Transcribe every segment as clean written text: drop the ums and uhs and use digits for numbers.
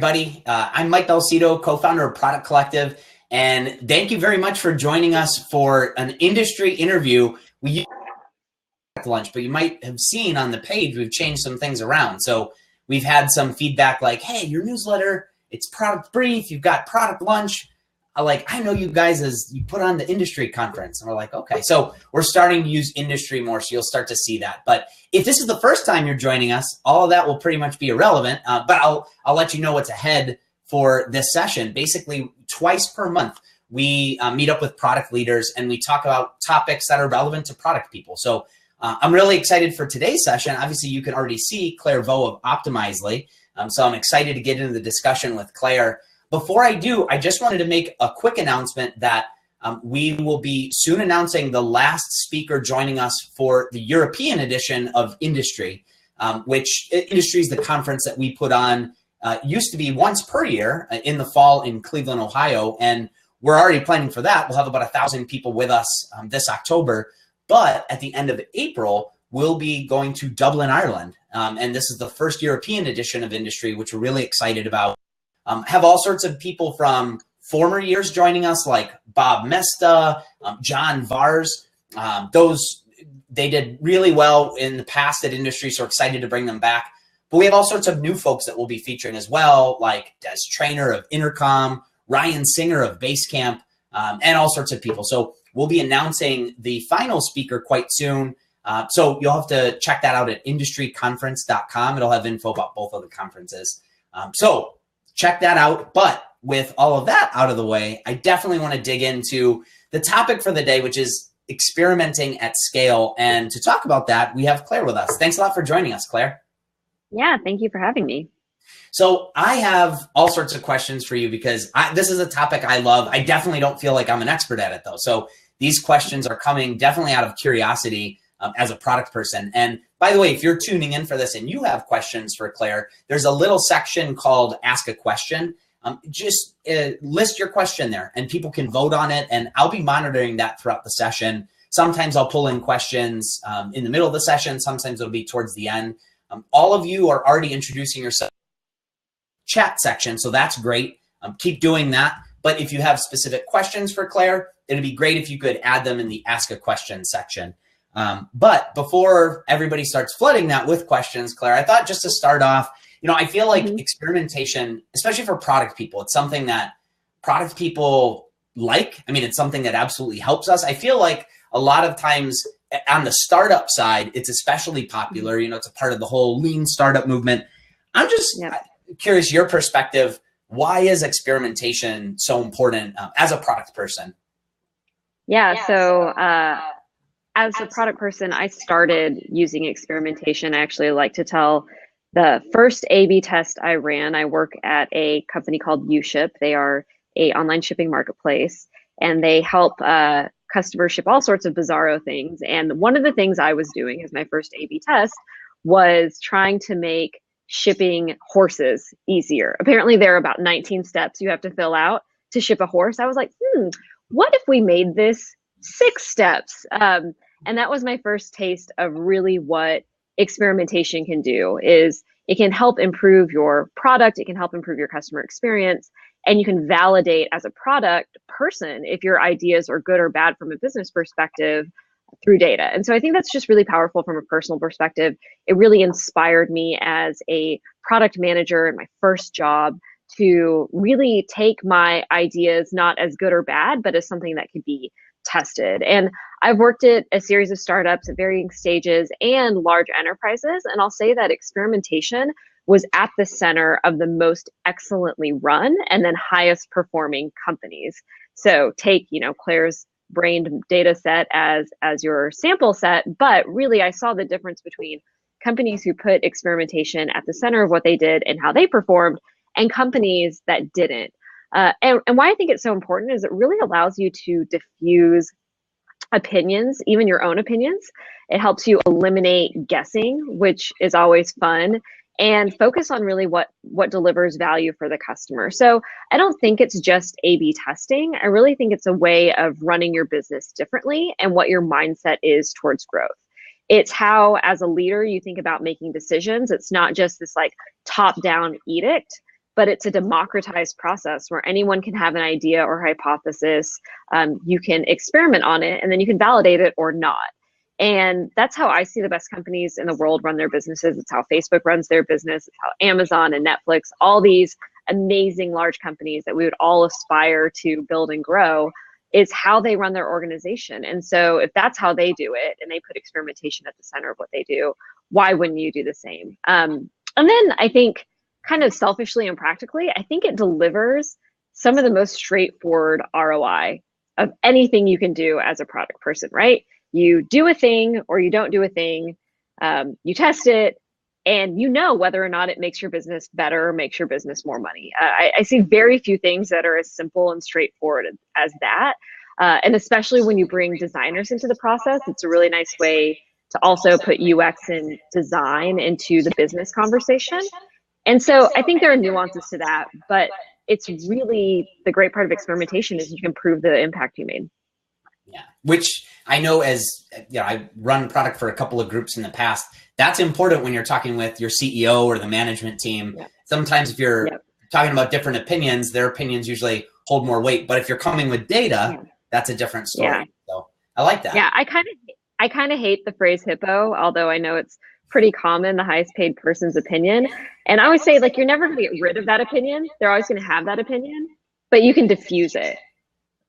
Everybody. I'm Mike Belcito, co-founder of Product Collective, and thank you very much for joining us for an industry interview. We used lunch, but you might have seen on the page we've changed some things around. So we've had some feedback like, hey, your newsletter, it's product brief, you've got product lunch. I know you guys as you put on the industry conference. And we're like, okay, so we're starting to use industry more, so you'll start to see that. But if this is the first time you're joining us, all of that will pretty much be irrelevant. But I'll let you know what's ahead for this session. Basically, twice per month, we meet up with product leaders and we talk about topics that are relevant to product people. So I'm really excited for today's session. Obviously, you can already see Claire Vo of Optimizely. So I'm excited to get into the discussion with Claire. Before I do, I just wanted to make a quick announcement that we will be soon announcing the last speaker joining us for the European edition of Industry, which Industry is the conference that we put on, used to be once per year in the fall in Cleveland, Ohio. And we're already planning for that. We'll have about 1,000 people with us this October. But at the end of April, we'll be going to Dublin, Ireland. And this is the first European edition of Industry, which we're really excited about. Have all sorts of people from former years joining us, like Bob Mesta, John Vars. They did really well in the past at Industry, so we're excited to bring them back. But we have all sorts of new folks that we'll be featuring as well, like Des Traynor of Intercom, Ryan Singer of Basecamp, and all sorts of people. So we'll be announcing the final speaker quite soon. So you'll have to check that out at industryconference.com. It'll have info about both of the conferences. So check that out. But with all of that out of the way, I definitely want to dig into the topic for the day, which is experimenting at scale. And to talk about that, we have Claire with us. Thanks a lot for joining us, Claire. Yeah, thank you for having me. So I have all sorts of questions for you because this is a topic I love. I definitely don't feel like I'm an expert at it, though. So these questions are coming definitely out of curiosity as a product person. And by the way, if you're tuning in for this and you have questions for Claire, there's a little section called Ask a Question. Just list your question there and people can vote on it. And I'll be monitoring that throughout the session. Sometimes I'll pull in questions in the middle of the session. Sometimes it'll be towards the end. All of you are already introducing yourself chat section, so that's great. Keep doing that. But if you have specific questions for Claire, it'd be great if you could add them in the Ask a Question section. But before everybody starts flooding that with questions, Claire, I thought just to start off, I feel like experimentation, especially for product people, it's something that product people like. I mean, it's something that absolutely helps us. I feel like a lot of times on the startup side, it's especially popular. It's a part of the whole lean startup movement. I'm just curious your perspective. Why is experimentation so important as a product person? So as a product person, I started using experimentation. I actually like to tell the first A/B test I ran. I work at a company called UShip. They are an online shipping marketplace, and they help customers ship all sorts of bizarro things. And one of the things I was doing as my first A/B test was trying to make shipping horses easier. Apparently there are about 19 steps you have to fill out to ship a horse. I was like, what if we made this 6 steps? And that was my first taste of really what experimentation can do. Is it can help improve your product, it can help improve your customer experience, and you can validate as a product person if your ideas are good or bad from a business perspective through data. And so I think that's just really powerful from a personal perspective. It really inspired me as a product manager in my first job to really take my ideas not as good or bad, but as something that could be tested. And I've worked at a series of startups at varying stages and large enterprises. And I'll say that experimentation was at the center of the most excellently run and then highest performing companies. So take, Claire's brained data set as your sample set, but really I saw the difference between companies who put experimentation at the center of what they did and how they performed and companies that didn't. And why I think it's so important is it really allows you to diffuse opinions, even your own opinions. It helps you eliminate guessing, which is always fun, and focus on really what delivers value for the customer. So I don't think it's just A/B testing. I really think it's a way of running your business differently and what your mindset is towards growth. It's how, as a leader, you think about making decisions. It's not just this like top-down edict, but it's a democratized process where anyone can have an idea or hypothesis. You can experiment on it, and then you can validate it or not. And that's how I see the best companies in the world run their businesses. It's how Facebook runs their business. It's how Amazon and Netflix, all these amazing large companies that we would all aspire to build and grow, is how they run their organization. And so if that's how they do it, and they put experimentation at the center of what they do, why wouldn't you do the same? And then I think, kind of selfishly and practically, I think it delivers some of the most straightforward ROI of anything you can do as a product person, right? You do a thing or you don't do a thing, you test it, and you know whether or not it makes your business better or makes your business more money. I see very few things that are as simple and straightforward as that. And especially when you bring designers into the process, it's a really nice way to also put UX and design into the business conversation. And so I think there are nuances to that, but it's really the great part of experimentation is you can prove the impact you made. Yeah, which I know, as I run product for a couple of groups in the past. That's important when you're talking with your CEO or the management team. Yep. Sometimes if you're talking about different opinions, their opinions usually hold more weight. But if you're coming with data, that's a different story. Yeah. So I like that. Yeah, I kind of hate the phrase hippo, although I know it's pretty common, the highest paid person's opinion. And I always say, like, you're never going to get rid of that opinion. They're always going to have that opinion, but you can diffuse it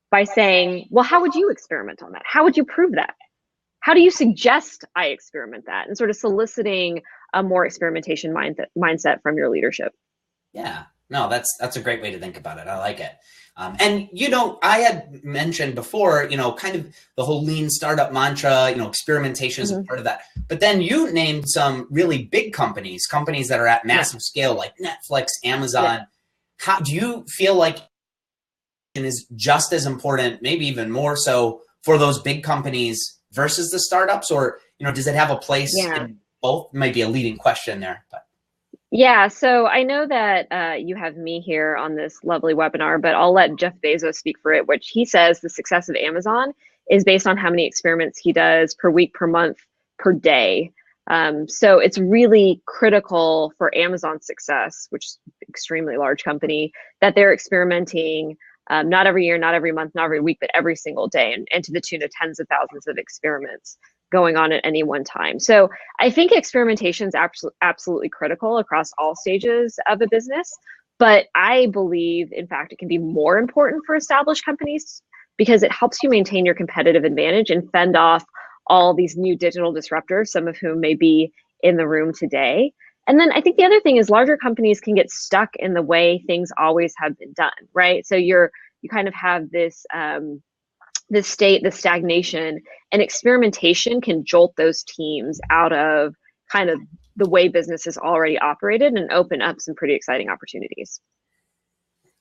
by saying, well, how would you experiment on that? How would you prove that? How do you suggest I experiment that? And sort of soliciting a more experimentation mindset from your leadership. Yeah, no, that's a great way to think about it. I like it. And, I had mentioned before, kind of the whole lean startup mantra, experimentation is a part of that. But then you named some really big companies that are at massive scale, like Netflix, Amazon. Yeah. How do you feel like it is just as important, maybe even more so, for those big companies versus the startups? Or, does it have a place in both? Maybe a leading question there, but. Yeah, so I know that you have me here on this lovely webinar, but I'll let Jeff Bezos speak for it, which he says the success of Amazon is based on how many experiments he does per week, per month, per day. So it's really critical for Amazon's success, which is an extremely large company, that they're experimenting not every year, not every month, not every week, but every single day, and to the tune of tens of thousands of experiments going on at any one time. So I think experimentation is absolutely critical across all stages of a business, but I believe, in fact, it can be more important for established companies because it helps you maintain your competitive advantage and fend off all these new digital disruptors, some of whom may be in the room today. And then I think the other thing is larger companies can get stuck in the way things always have been done, right? So you kind of have this stagnation, and experimentation can jolt those teams out of kind of the way business is already operated and open up some pretty exciting opportunities.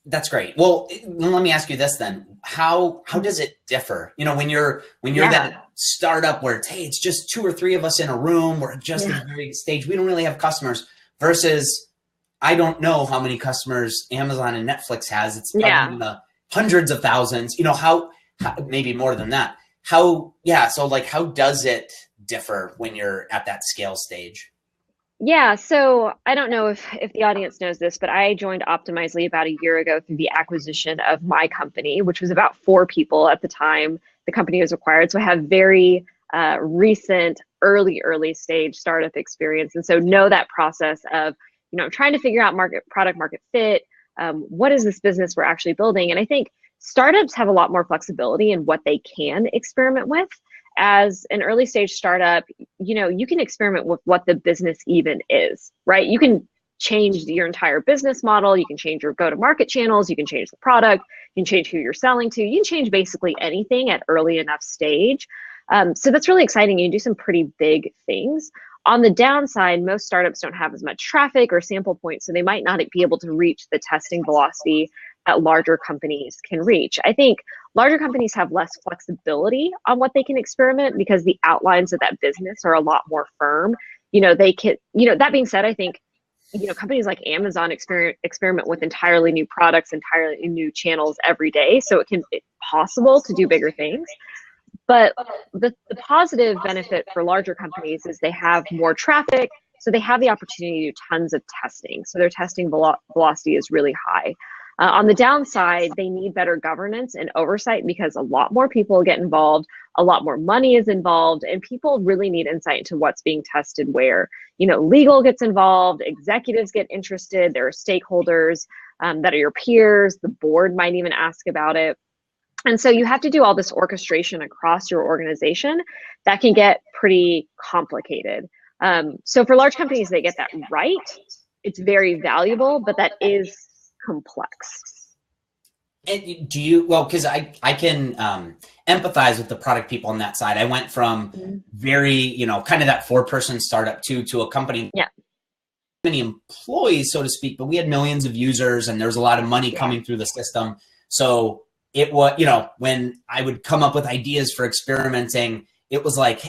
That's great. Well, let me ask you this then. How does it differ? When you're that startup where it's just 2 or 3 of us in a room, we're just at a very stage, we don't really have customers, versus I don't know how many customers Amazon and Netflix has. It's probably in the hundreds of thousands, how maybe more than that. So how does it differ when you're at that scale stage? Yeah, so I don't know if the audience knows this, but I joined Optimizely about a year ago through the acquisition of my company, which was about 4 people at the time the company was acquired. So I have very recent, early stage startup experience. And so know that process of, trying to figure out product market fit. What is this business we're actually building? And I think startups have a lot more flexibility in what they can experiment with. As an early stage startup, you can experiment with what the business even is, right? You can change your entire business model. You can change your go-to-market channels. You can change the product. You can change who you're selling to. You can change basically anything at early enough stage. So that's really exciting. You can do some pretty big things. On the downside, most startups don't have as much traffic or sample points, so they might not be able to reach the testing velocity that larger companies can reach. I think larger companies have less flexibility on what they can experiment because the outlines of that business are a lot more firm. They can, that being said, I think, companies like Amazon experiment with entirely new products, entirely new channels every day. So it's possible to do bigger things. But the positive benefit for larger companies is they have more traffic, So they have the opportunity to do tons of testing. So their testing velocity is really high. On the downside, they need better governance and oversight because a lot more people get involved, a lot more money is involved, and people really need insight into what's being tested where. Legal gets involved, executives get interested, there are stakeholders that are your peers, the board might even ask about it. And so you have to do all this orchestration across your organization that can get pretty complicated. So for large companies, they get that right. It's very valuable, but that is complex. And do you, well, because I can empathize with the product people on that side. I went from very, kind of that 4-person startup to a company, many employees, so to speak, but we had millions of users and there's a lot of money coming through the system. So it was, when I would come up with ideas for experimenting, it was like,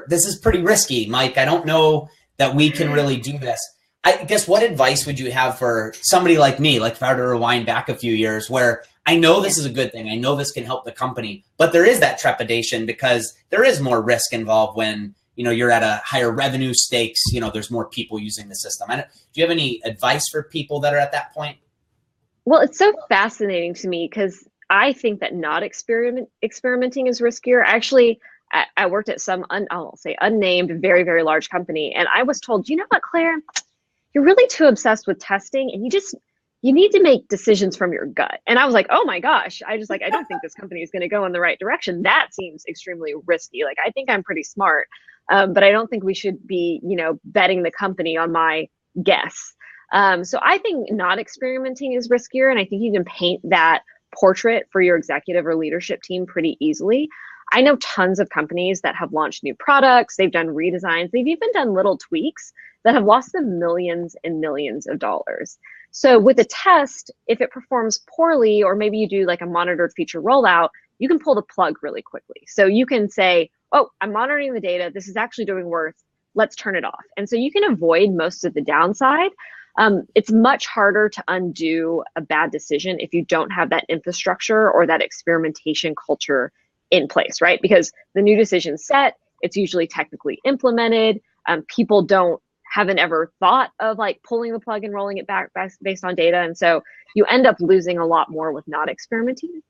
this is pretty risky, Mike. I don't know that we can really do this. I guess what advice would you have for somebody like me, like if I were to rewind back a few years, where I know this is a good thing, I know this can help the company, but there is that trepidation because there is more risk involved when, you're at a higher revenue stakes, there's more people using the system. Do you have any advice for people that are at that point? Well, it's so fascinating to me because I think that not experimenting is riskier. Actually, I worked at some, I'll say unnamed, very, very large company. And I was told, you know what, Claire, you're really too obsessed with testing and you need to make decisions from your gut. And I was like, oh my gosh, I don't think this company is going to go in the right direction. That seems extremely risky. Like, I think I'm pretty smart, but I don't think we should be, betting the company on my guess. So I think not experimenting is riskier. And I think you can paint that portrait for your executive or leadership team pretty easily. I know tons of companies that have launched new products. They've done redesigns. They've even done little tweaks that have lost them millions and millions of dollars. So with a test, if it performs poorly, or maybe you do like a monitored feature rollout, you can pull the plug really quickly. So you can say, oh, I'm monitoring the data. This is actually doing work. Let's turn it off. And so you can avoid most of the downside. It's much harder to undo a bad decision if you don't have that infrastructure or that experimentation culture in place, right? Because the new decision's set, it's usually technically implemented. People haven't ever thought of like pulling the plug and rolling it back based on data. And so you end up losing a lot more with not experimenting.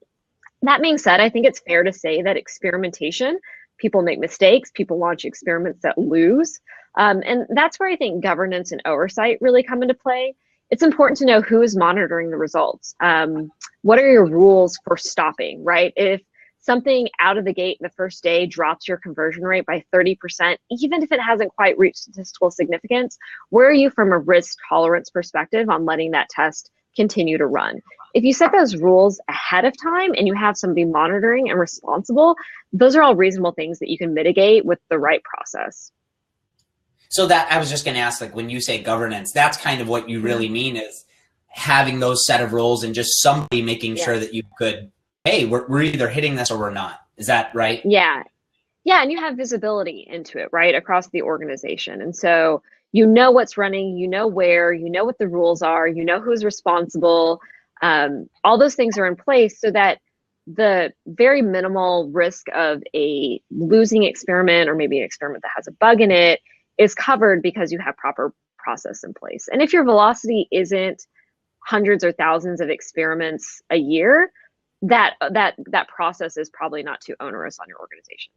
That being said, I think it's fair to say that experimentation, people make mistakes, people launch experiments that lose. And that's where I think governance and oversight really come into play. It's important to know who is monitoring the results. What are your rules for stopping, right? If something out of the gate the first day drops your conversion rate by 30%, even if it hasn't quite reached statistical significance, where are you from a risk tolerance perspective on letting that test continue to run? If you set those rules ahead of time and you have somebody monitoring and responsible, those are all reasonable things that you can mitigate with the right process. So that I was just going to ask, like when you say governance, that's kind of what you really mean is having those set of rules and just somebody making sure that you could, hey, we're either hitting this or we're not. Is that right? Yeah. Yeah. And you have visibility into it, right, across the organization. And so you know what's running, you know where, you know what the rules are, you know who's responsible. All those things are in place so that the very minimal risk of a losing experiment or maybe an experiment that has a bug in it is covered because you have proper process in place. And if your velocity isn't hundreds or thousands of experiments a year, that process is probably not too onerous on your organization.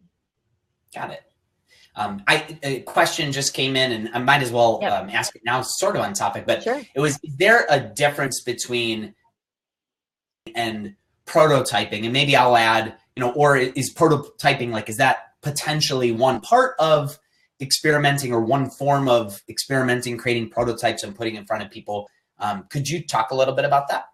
Got it. A question just came in, and I might as well ask it now, sort of on topic, but it was, is there a difference between and prototyping? And maybe I'll add, or is prototyping, like, is that potentially one part of experimenting or one form of experimenting, creating prototypes and putting in front of people? Could you talk a little bit about that?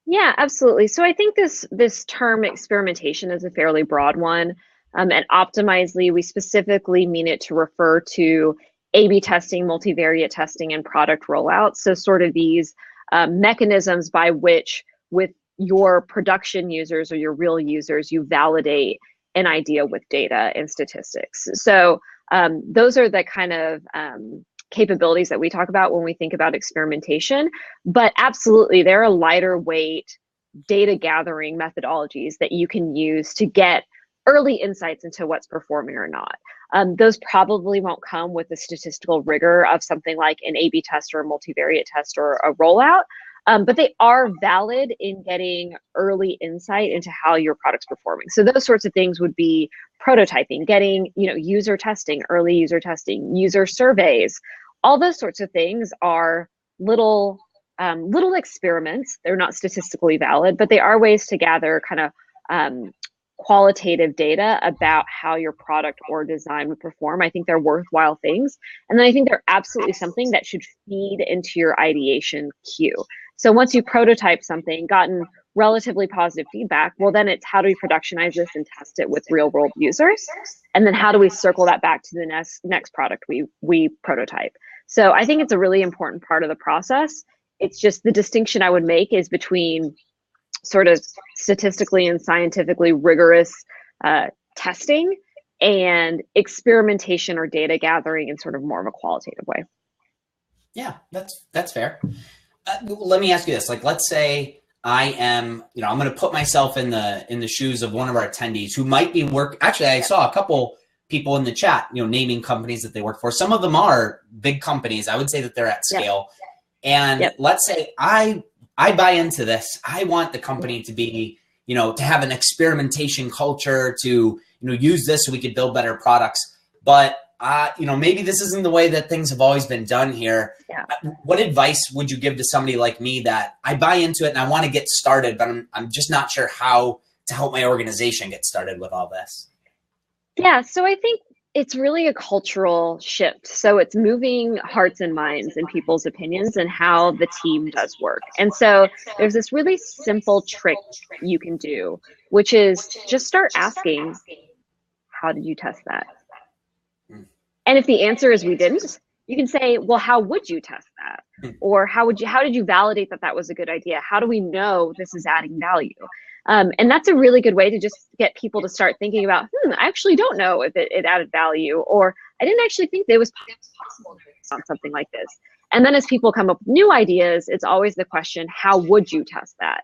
Yeah, absolutely. So I think this term experimentation is a fairly broad one. At Optimizely, we specifically mean it to refer to A/B testing, multivariate testing, and product rollouts. So sort of these mechanisms by which with your production users or your real users, you validate an idea with data and statistics. So those are the kind of capabilities that we talk about when we think about experimentation. But absolutely, there are lighter weight data gathering methodologies that you can use to get early insights into what's performing or not. Those probably won't come with the statistical rigor of something like an A/B test or a multivariate test or a rollout, but they are valid in getting early insight into how your product's performing. So those sorts of things would be prototyping, getting, user testing, early user testing, user surveys. All those sorts of things are little experiments. They're not statistically valid, but they are ways to gather kind of qualitative data about how your product or design would perform. I think they're worthwhile things. And then I think they're absolutely something that should feed into your ideation queue. So once you prototype something, gotten relatively positive feedback, well, then it's how do we productionize this and test it with real world users? And then how do we circle that back to the next product we prototype? So I think it's a really important part of the process. It's just the distinction I would make is between sort of statistically and scientifically rigorous testing and experimentation or data gathering in sort of more of a qualitative way. Yeah, that's fair. Let me ask you this. Like, let's say I am, I'm going to put myself in the shoes of one of our attendees who might be actually, I saw a couple people in the chat, naming companies that they work for. Some of them are big companies. I would say that they're at scale. Yep. And let's say I buy into this. I want the company to be, to have an experimentation culture, to, use this so we could build better products. But, maybe this isn't the way that things have always been done here. Yeah. What advice would you give to somebody like me that I buy into it and I want to get started, but I'm just not sure how to help my organization get started with all this? Yeah, so I think it's really a cultural shift. So it's moving hearts and minds and people's opinions and how the team does work. And so there's this really simple trick you can do, which is just start asking, how did you test that? And if the answer is we didn't, you can say, well, how would you test that? Or how did you validate that was a good idea? How do we know this is adding value? And that's a really good way to just get people to start thinking about, I actually don't know if it added value, or I didn't actually think it was possible on something like this. And then as people come up with new ideas, it's always the question, how would you test that?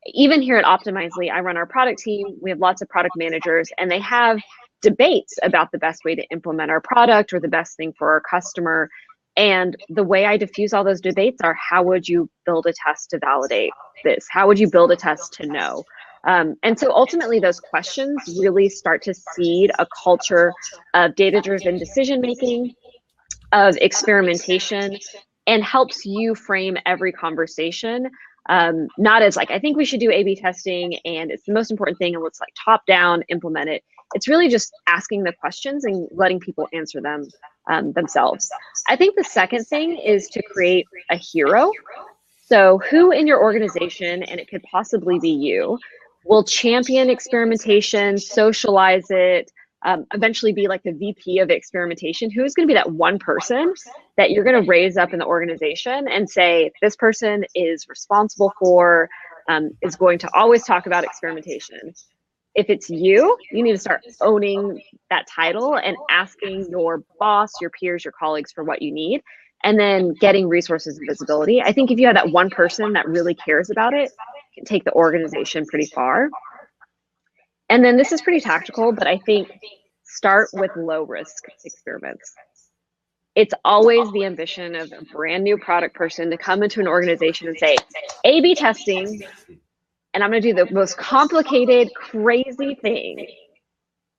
Even here at Optimizely, I run our product team. We have lots of product managers, and they have debates about the best way to implement our product or the best thing for our customer. And the way I diffuse all those debates are, how would you build a test to validate this? How would you build a test to know? And so ultimately those questions really start to seed a culture of data-driven decision-making, of experimentation, and helps you frame every conversation, not as like, I think we should do A/B testing and it's the most important thing and let's like top down implement it. It's really just asking the questions and letting people answer them themselves. I think the second thing is to create a hero. So who in your organization, and it could possibly be you, will champion experimentation, socialize it, eventually be like the VP of experimentation? Who's going to be that one person that you're going to raise up in the organization and say, this person is responsible for, is going to always talk about experimentation? If it's you, you need to start owning that title and asking your boss, your peers, your colleagues for what you need, and then getting resources and visibility. I think if you have that one person that really cares about it, it can take the organization pretty far. And then this is pretty tactical, but I think start with low risk experiments. It's always the ambition of a brand new product person to come into an organization and say, A/B testing, and I'm going to do the most complicated, crazy thing.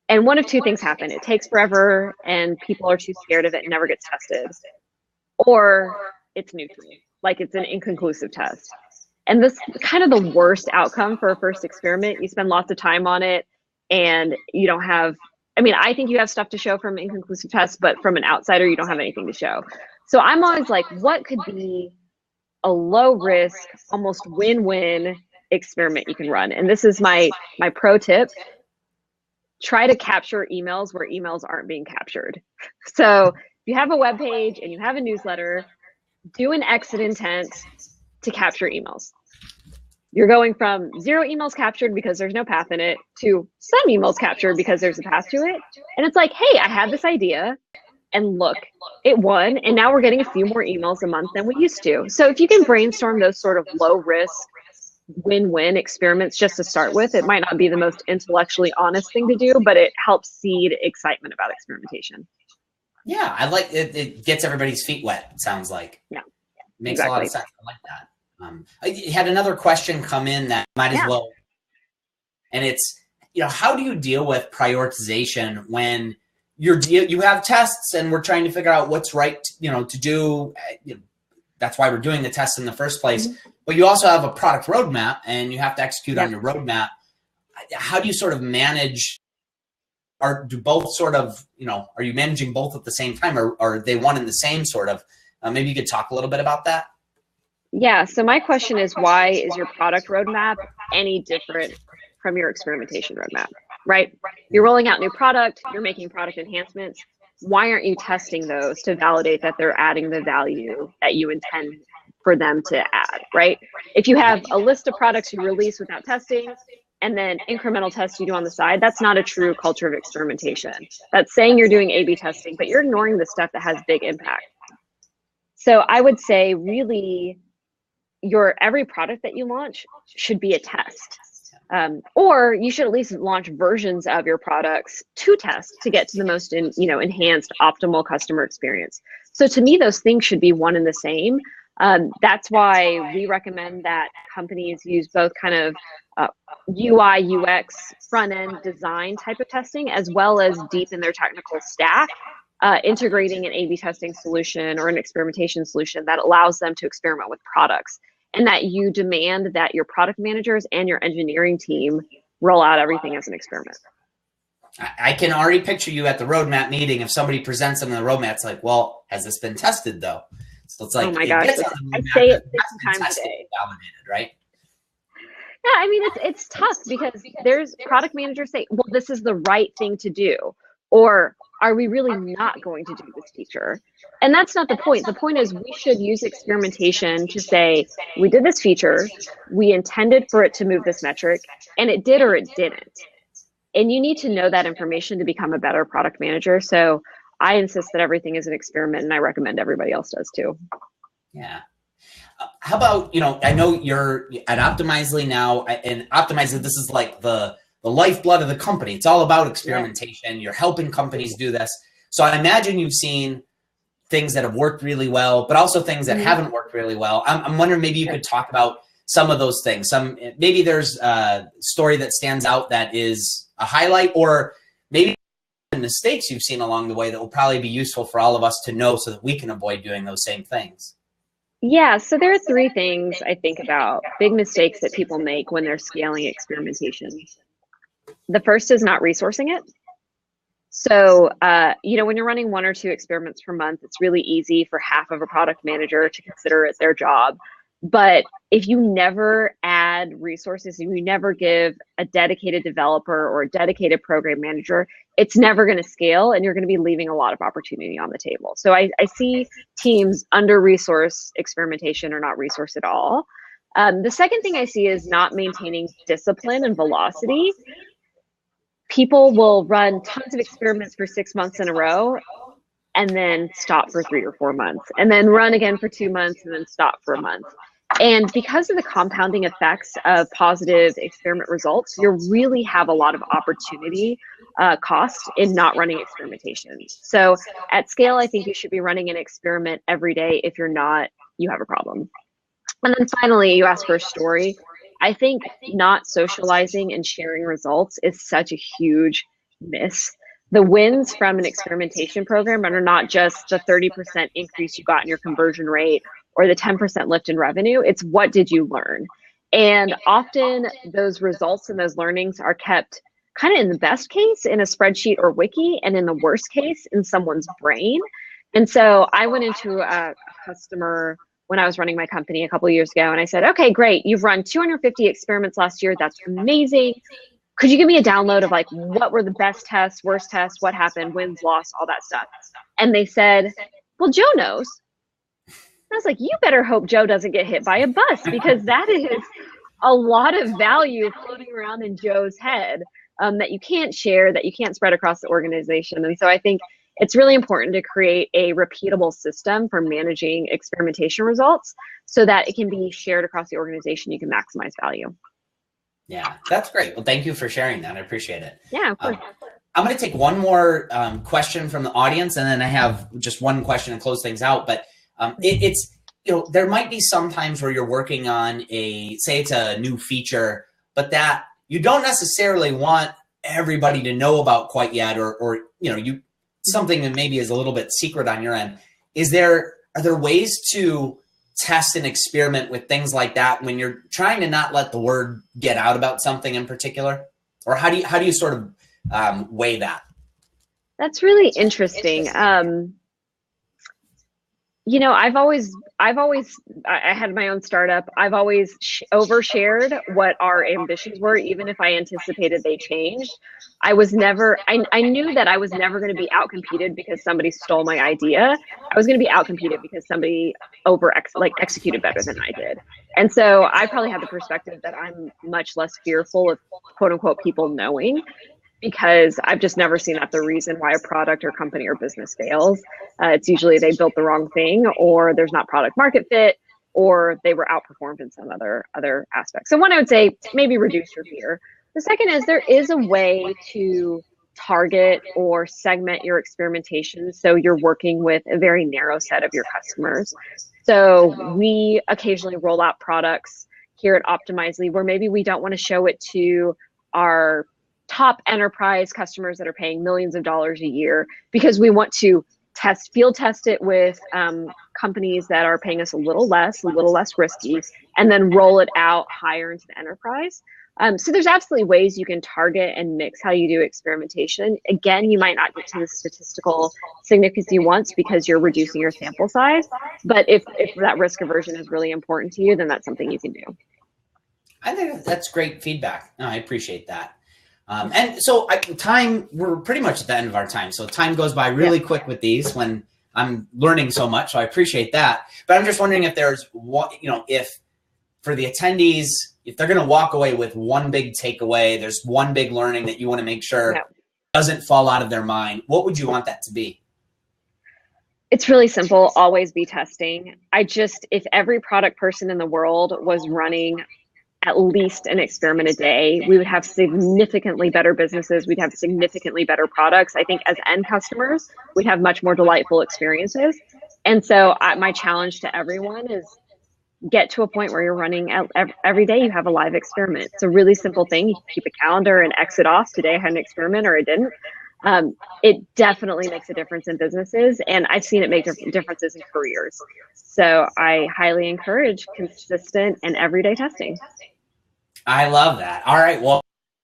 And one of two things happen. It takes forever and people are too scared of it and never gets tested. Or it's neutral, like it's an inconclusive test. And this is kind of the worst outcome for a first experiment. You spend lots of time on it and you don't have, I think you have stuff to show from inconclusive tests, but from an outsider, you don't have anything to show. So I'm always like, what could be a low risk, almost win-win experiment you can run? And this is my pro tip. Try to capture emails where emails aren't being captured. So if you have a web page and you have a newsletter, do an exit intent to capture emails. You're going from 0 emails captured because there's no path in it to some emails captured because there's a path to it. And it's like, hey, I had this idea and look, it won. And now we're getting a few more emails a month than we used to. So if you can brainstorm those sort of low risk, win-win experiments just to start with. It might not be the most intellectually honest thing to do, but it helps seed excitement about experimentation. Yeah, I like it. It gets everybody's feet wet, it sounds like. Yeah. Makes a lot of sense. I like that. I had another question come in that might as well. And it's, how do you deal with prioritization when you have tests and we're trying to figure out what's right, to do. That's why we're doing the tests in the first place. Mm-hmm. But you also have a product roadmap and you have to execute on your roadmap. How do you sort of manage, or do both sort of, are you managing both at the same time, or are they one and the same sort of? Maybe you could talk a little bit about that. Yeah. So my question is, why is your product roadmap any different from your experimentation roadmap, right? You're rolling out new product, you're making product enhancements. Why aren't you testing those to validate that they're adding the value that you intend for them to add, right? If you have a list of products you release without testing and then incremental tests you do on the side, that's not a true culture of experimentation. That's saying you're doing A/B testing, but you're ignoring the stuff that has big impact. So I would say really every product that you launch should be a test. Or you should at least launch versions of your products to test to get to the most enhanced optimal customer experience. So to me, those things should be one and the same. That's why we recommend that companies use both kind of UI, UX, front-end design type of testing, as well as deep in their technical stack, integrating an A/B testing solution or an experimentation solution that allows them to experiment with products. And that you demand that your product managers and your engineering team roll out everything as an experiment. I can already picture you at the roadmap meeting. If somebody presents them the roadmap, it's like, well, has this been tested though? So it's like, oh my gosh, I say it 6 times a day. Validated, right? Yeah, I mean, it's tough because there's product managers say, well, this is the right thing to do. Or are we really not going to do this feature? And that's not the point. The point is we should use experimentation to say, we did this feature, we intended for it to move this metric, and it did or it didn't. And you need to know that information to become a better product manager. So I insist that everything is an experiment, and I recommend everybody else does too. Yeah. How about, I know you're at Optimizely now, and Optimizely, this is like the lifeblood of the company. It's all about experimentation. Yeah. You're helping companies do this. So I imagine you've seen things that have worked really well, but also things that haven't worked really well. I'm wondering, maybe you could talk about some of those things. Maybe there's a story that stands out that is a highlight, or maybe mistakes you've seen along the way that will probably be useful for all of us to know so that we can avoid doing those same things. Yeah, so there are 3 things I think about, big mistakes that people make when they're scaling experimentation. The first is not resourcing it. So, when you're running 1 or 2 experiments per month, it's really easy for half of a product manager to consider it their job. But if you never add resources, if you never give a dedicated developer or a dedicated program manager, it's never going to scale, and you're going to be leaving a lot of opportunity on the table. So I see teams under-resource experimentation or not resource at all. The second thing I see is not maintaining discipline and velocity. People will run tons of experiments for 6 months in a row and then stop for 3 or 4 months, and then run again for 2 months and then stop for a month. And because of the compounding effects of positive experiment results, you really have a lot of opportunity cost in not running experimentation. So at scale, I think you should be running an experiment every day. If you're not, you have a problem. And then finally, you asked for a story. I think not socializing and sharing results is such a huge miss. The wins from an experimentation program are not just the 30% increase you got in your conversion rate or the 10% lift in revenue. It's what did you learn? And often those results and those learnings are kept kind of, in the best case, in a spreadsheet or wiki, and in the worst case, in someone's brain. And so I went into a customer when I was running my company a couple of years ago, and I said, okay, great, you've run 250 experiments last year. That's amazing. Could you give me a download of like what were the best tests, worst tests, what happened, wins, loss, all that stuff? And they said, well, Joe knows. I was like, you better hope Joe doesn't get hit by a bus, because that is a lot of value floating around in Joe's head that you can't share, that you can't spread across the organization. And so I think it's really important to create a repeatable system for managing experimentation results so that it can be shared across the organization. You can maximize value. Yeah, that's great. Well, thank you for sharing that. I appreciate it. Yeah, of course. I'm going to take one more question from the audience, and then I have just one question to close things out. But it's, there might be some times where you're working on say it's a new feature, but that you don't necessarily want everybody to know about quite yet, or something that maybe is a little bit secret on your end. Are there ways to test and experiment with things like that when you're trying to not let the word get out about something in particular? Or how do you sort of weigh that? That's really interesting. I had my own startup. I've always overshared what our ambitions were, even if I anticipated they changed. I knew that I was never going to be outcompeted because somebody stole my idea. I was going to be outcompeted because somebody executed better than I did. And so I probably have the perspective that I'm much less fearful of quote unquote people knowing, because I've just never seen that the reason why a product or company or business fails. It's usually they built the wrong thing, or there's not product market fit, or they were outperformed in some other aspect. So one, I would say maybe reduce your fear. The second is there is a way to target or segment your experimentation so you're working with a very narrow set of your customers. So we occasionally roll out products here at Optimizely where maybe we don't want to show it to our top enterprise customers that are paying millions of dollars a year, because we want to field test it with companies that are paying us a little less risky, and then roll it out higher into the enterprise. So there's absolutely ways you can target and mix how you do experimentation. Again, you might not get to the statistical significance you want because you're reducing your sample size. But if that risk aversion is really important to you, then that's something you can do. I think that's great feedback. No, I appreciate that. And so we're pretty much at the end of our time. So time goes by really quick with these when I'm learning so much. So I appreciate that. But I'm just wondering if there's if for the attendees, if they're going to walk away with one big takeaway, there's one big learning that you want to make sure doesn't fall out of their mind, what would you want that to be? It's really simple. Always be testing. If every product person in the world was running at least an experiment a day, we would have significantly better businesses. We'd have significantly better products. I think as end customers, we'd have much more delightful experiences. And so my challenge to everyone is get to a point where you're running every day. You have a live experiment. It's a really simple thing. You keep a calendar and exit off. Today I had an experiment or I didn't. It definitely makes a difference in businesses, and I've seen it make differences in careers. So I highly encourage consistent and everyday testing. I love that. All right. Well,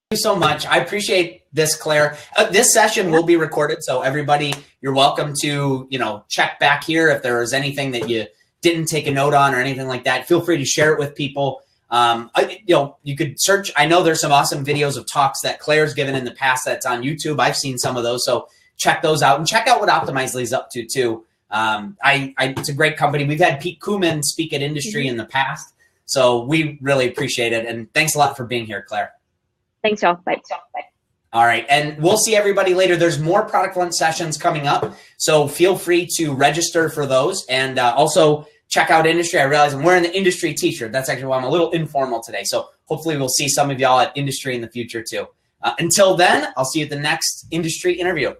thank you so much. I appreciate this, Claire. This session will be recorded, so everybody, you're welcome to, check back here if there was anything that you didn't take a note on or anything like that. Feel free to share it with people. You could search. I know there's some awesome videos of talks that Claire's given in the past that's on YouTube. I've seen some of those, so check those out and check out what Optimizely's up to too. It's a great company. We've had Pete Kuhlman speak at Industry in the past, so we really appreciate it. And thanks a lot for being here, Claire. Thanks, y'all. Bye. All right, and we'll see everybody later. There's more product lunch sessions coming up, so feel free to register for those, and also check out Industry. I realize I'm wearing the Industry t-shirt. That's actually why I'm a little informal today. So hopefully we'll see some of y'all at Industry in the future too. Until then, I'll see you at the next Industry interview.